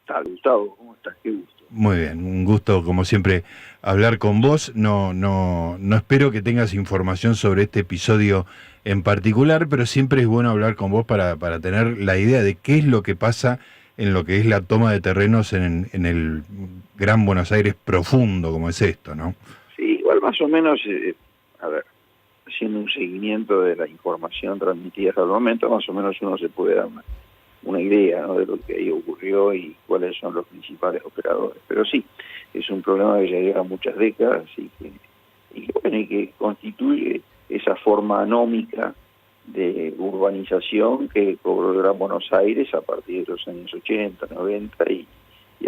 tal, Gustavo? ¿Cómo estás? Qué gusto. Muy bien, un gusto como siempre hablar con vos. No espero que tengas información sobre este episodio en particular, pero siempre es bueno hablar con vos para tener la idea de qué es lo que pasa en lo que es la toma de terrenos en el Gran Buenos Aires profundo, como es esto, ¿no? Sí, igual más o menos, a ver, haciendo un seguimiento de la información transmitida hasta el momento, más o menos uno se puede dar una idea, ¿no?, de lo que ahí ocurrió y cuáles son los principales operadores. Pero sí, es un problema que ya lleva muchas décadas y que constituye esa forma anómica de urbanización que cobró el Gran Buenos Aires a partir de los años 80, 90 y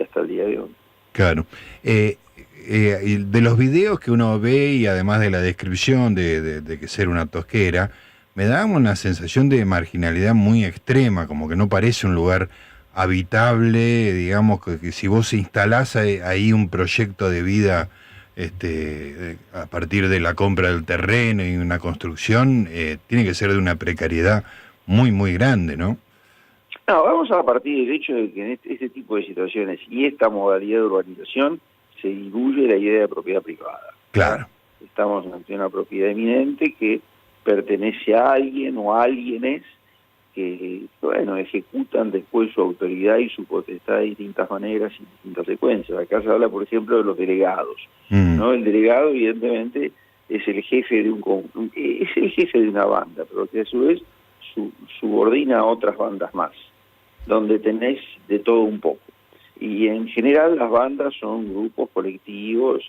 hasta el día de hoy. Claro. Y de los videos que uno ve y además de la descripción de que ser una tosquera, me da una sensación de marginalidad muy extrema, como que no parece un lugar habitable, digamos, que si vos instalás ahí un proyecto de vida a partir de la compra del terreno y una construcción, tiene que ser de una precariedad muy, muy grande, ¿no? No, vamos a partir del hecho de que en este tipo de situaciones y esta modalidad de urbanización se diluye la idea de propiedad privada. Claro. Estamos ante una propiedad eminente que pertenece a alguien o a alguienes que, bueno, ejecutan después su autoridad y su potestad de distintas maneras y distintas secuencias. Acá se habla, por ejemplo, de los delegados, ¿no? El delegado, evidentemente, es el jefe de es el jefe de una banda, pero que a su vez subordina a otras bandas más, donde tenés de todo un poco. Y en general las bandas son grupos colectivos,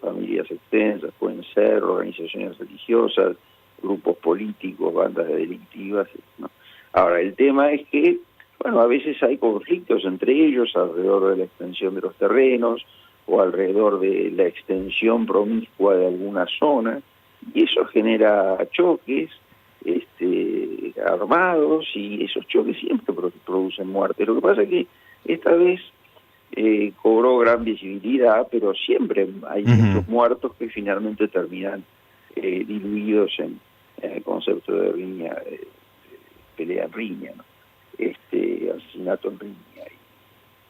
familias extensas, pueden ser organizaciones religiosas, grupos políticos, bandas delictivas, ¿no? Ahora, el tema es que, bueno, a veces hay conflictos entre ellos alrededor de la extensión de los terrenos o alrededor de la extensión promiscua de alguna zona, y eso genera choques armados, y esos choques siempre producen muerte. Lo que pasa es que esta vez cobró gran visibilidad, pero siempre hay muchos muertos que finalmente terminan diluidos en el concepto de riña, pelea en riña, ¿no? Asesinato en riña,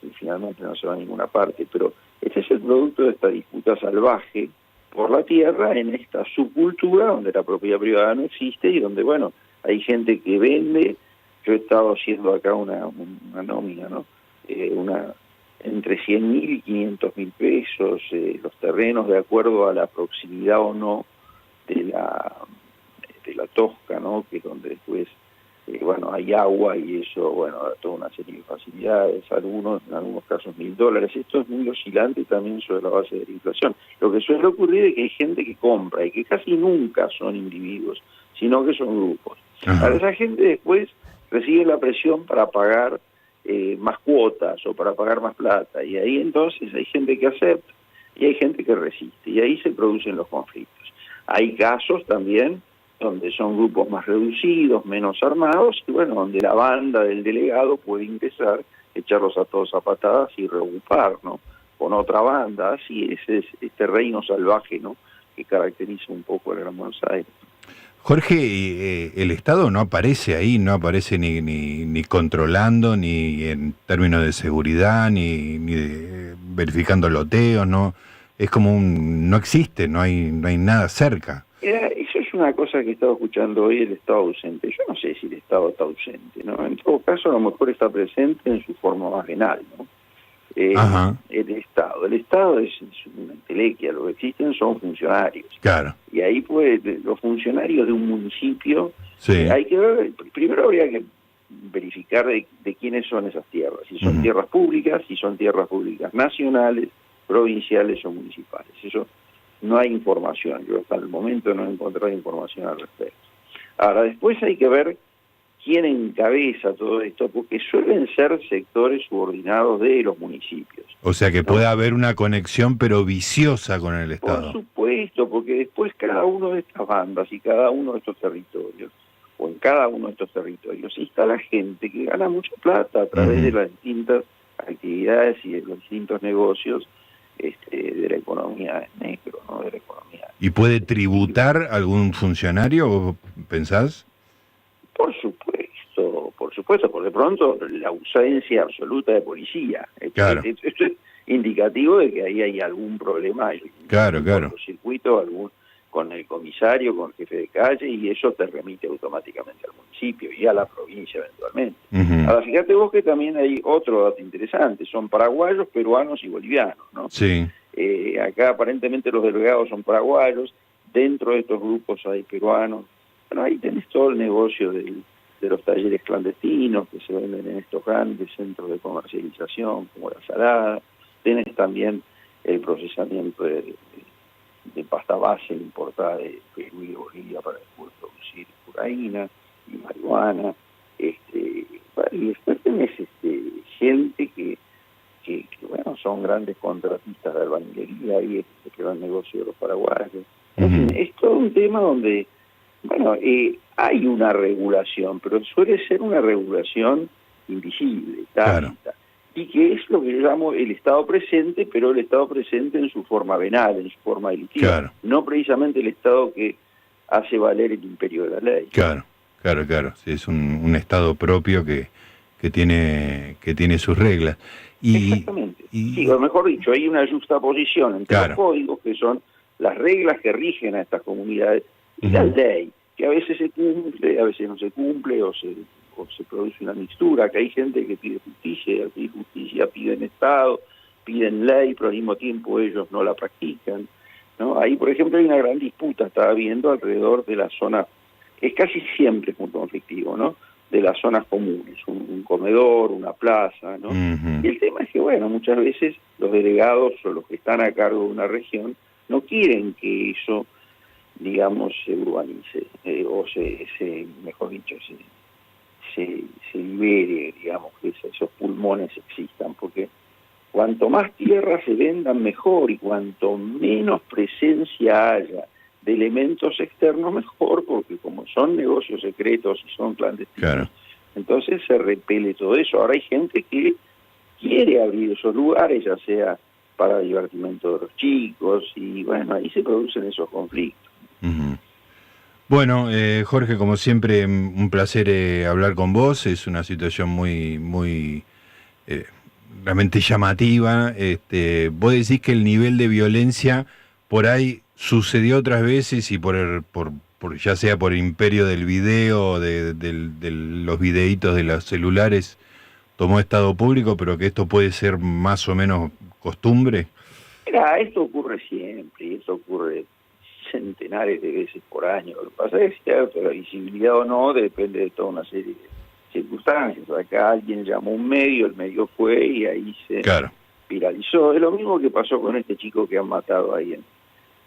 y finalmente no se va a ninguna parte. Pero este es el producto de esta disputa salvaje por la tierra en esta subcultura donde la propiedad privada no existe y donde, bueno, hay gente que vende. Yo he estado haciendo acá una nómina, ¿no? Entre 100.000 y 500.000 pesos los terrenos, de acuerdo a la proximidad o no de la Tosca, ¿no?, que es donde después bueno, hay agua y eso, bueno, da toda una serie de facilidades, en algunos casos $1.000. Esto es muy oscilante también sobre la base de la inflación. Lo que suele ocurrir es que hay gente que compra y que casi nunca son individuos, sino que son grupos. Ahora, esa gente después recibe la presión para pagar más cuotas o para pagar más plata, y ahí entonces hay gente que acepta y hay gente que resiste, y ahí se producen los conflictos. Hay casos también donde son grupos más reducidos, menos armados, y bueno, donde la banda del delegado puede ingresar, echarlos a todos a patadas y reocupar, ¿no?, con otra banda. Así es este reino salvaje, ¿no?, que caracteriza un poco el Gran Buenos Aires. Jorge, el Estado no aparece ahí, no aparece ni controlando, ni en términos de seguridad, ni verificando loteos, no, es como no existe, no hay nada cerca. Eso es una cosa que he estado escuchando hoy, el Estado ausente. Yo no sé si el Estado está ausente, ¿no? En todo caso, a lo mejor está presente en su forma más venal, ¿no? El Estado es una entelequia, lo que existen son funcionarios. Claro. Y ahí pues los funcionarios de un municipio, sí. Hay que ver, primero habría que verificar de quiénes son esas tierras, si son tierras públicas, si son tierras públicas nacionales, provinciales o municipales. Eso no hay información, yo hasta el momento no he encontrado información al respecto. Ahora, después hay que ver quién encabeza todo esto, porque suelen ser sectores subordinados de los municipios. O sea que puede haber una conexión, pero viciosa, con el Estado. Por supuesto, porque después cada uno de estas bandas y cada uno de estos territorios, o en cada uno de estos territorios, instala gente que gana mucha plata a través de las distintas actividades y de los distintos negocios de la economía negro, ¿no?, de la economía. ¿Y puede tributar algún funcionario, vos pensás? Por supuesto, por supuesto, por de pronto la ausencia absoluta de policía. Claro. Esto es indicativo de que ahí hay algún problema, Claro, claro. circuito, con el comisario, con el jefe de calle, y eso te remite automáticamente al municipio y a la provincia eventualmente. Ahora, fíjate vos que también hay otro dato interesante, son paraguayos, peruanos y bolivianos, ¿no? Sí. Acá aparentemente los delegados son paraguayos, dentro de estos grupos hay peruanos. Bueno, ahí tenés todo el negocio de los talleres clandestinos que se venden en estos grandes centros de comercialización, como la Salada. Tenés también el procesamiento de pasta base importada de Perú y Bolivia para después producir cocaína y marihuana. Y después tenés gente que bueno, son grandes contratistas de albañilería y que van negocio de los paraguayos. En fin, es todo un tema donde, bueno, hay una regulación, pero suele ser una regulación invisible, tácita, claro, y que es lo que yo llamo el Estado presente, pero el Estado presente en su forma venal, en su forma delictiva, claro, no precisamente el Estado que hace valer el imperio de la ley. Claro, claro, claro. Sí, es un Estado propio que tiene sus reglas. Exactamente. Sí, o mejor dicho, hay una justaposición entre los códigos, que son las reglas que rigen a estas comunidades, y la ley, que a veces se cumple, a veces no se cumple, o se produce una mixtura, que hay gente que pide justicia, y al pedir justicia piden Estado, piden ley, pero al mismo tiempo ellos no la practican, ¿no? Ahí, por ejemplo, hay una gran disputa, estaba viendo alrededor de la zona, es casi siempre muy conflictivo, ¿no?, de las zonas comunes, un comedor, una plaza, ¿no? Y el tema es que, bueno, muchas veces los delegados o los que están a cargo de una región no quieren que eso, digamos, se urbanice, o mejor dicho, se libere, digamos, que esos pulmones existan, porque cuanto más tierras se vendan mejor y cuanto menos presencia haya de elementos externos mejor, porque como son negocios secretos y son clandestinos, claro, entonces se repele todo eso. Ahora hay gente que quiere abrir esos lugares, ya sea para divertimento de los chicos, y bueno, ahí se producen esos conflictos. Bueno, Jorge, como siempre, un placer hablar con vos. Es una situación muy realmente llamativa. Vos decís que el nivel de violencia por ahí sucedió otras veces y por ya sea por imperio del video, de los videitos de los celulares, tomó estado público, pero que esto puede ser más o menos costumbre. Mira, esto ocurre siempre, esto ocurre centenares de veces por año. Lo que pasa es que la visibilidad o no depende de toda una serie de circunstancias. Acá alguien llamó a un medio, el medio fue y ahí se viralizó. Es lo mismo que pasó con este chico que han matado ahí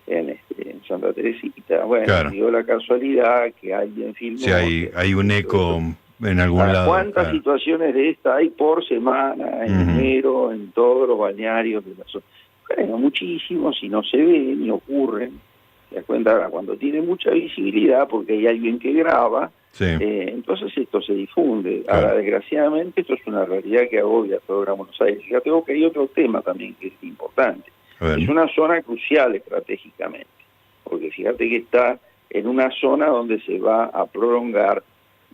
en Santa Teresita. Bueno, dio la casualidad que alguien filmó. Sí, hay un eco en algún lado. ¿Cuántas situaciones de esta hay por semana, en enero, en todos los balnearios de la zona? Bueno, muchísimos, y no se ven ni ocurren. Te das cuenta, ahora, cuando tiene mucha visibilidad, porque hay alguien que graba, entonces esto se difunde. Ahora, desgraciadamente, esto es una realidad que agobia a todo Gran Buenos Aires. Fíjate vos que hay otro tema también que es importante. Es una zona crucial estratégicamente, porque fíjate que está en una zona donde se va a prolongar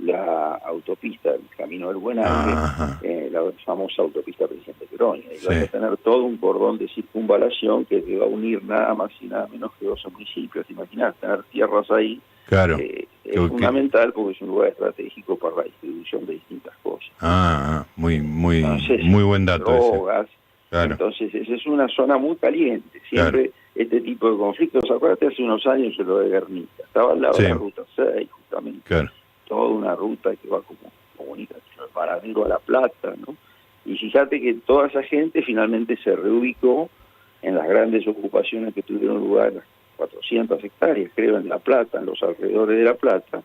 la autopista, el Camino del Buen Aire, la famosa autopista Presidente Perón. Y va a tener todo un cordón de circunvalación que va a unir nada más y nada menos que 12 municipios. Imaginás, tener tierras ahí es fundamental porque es un lugar estratégico para la distribución de distintas cosas. Muy buen dato. Drogas. Ese. Claro. Entonces, esa es una zona muy caliente. Siempre este tipo de conflictos. Acuérdate, hace unos años en lo de Guernica. Estaba al lado de la Ruta 6, justamente. Toda una ruta que va como comunicación del Paradero a La Plata, ¿no? Y fíjate que toda esa gente finalmente se reubicó en las grandes ocupaciones que tuvieron lugar, 400 hectáreas, creo, en La Plata, en los alrededores de La Plata,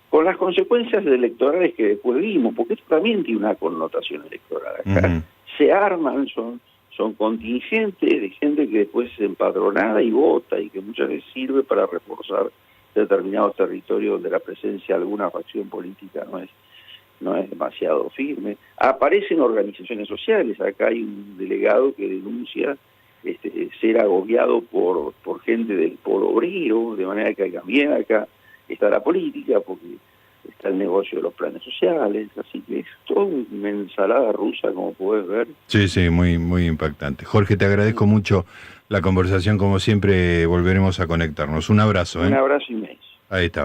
con las consecuencias electorales que después vimos, porque esto también tiene una connotación electoral. Acá se arman, son contingentes de gente que después es empadronada y vota, y que muchas veces sirve para reforzar determinados territorios donde la presencia de alguna facción política no es demasiado firme. Aparecen organizaciones sociales. Acá hay un delegado que denuncia ser agobiado por gente del polo obrero, de manera que también acá está la política, porque está el negocio de los planes sociales, así que es toda una ensalada rusa, como puedes ver. Sí, sí, muy, muy impactante. Jorge, te agradezco mucho la conversación, como siempre volveremos a conectarnos. Un abrazo. Un abrazo inmenso. Ahí está.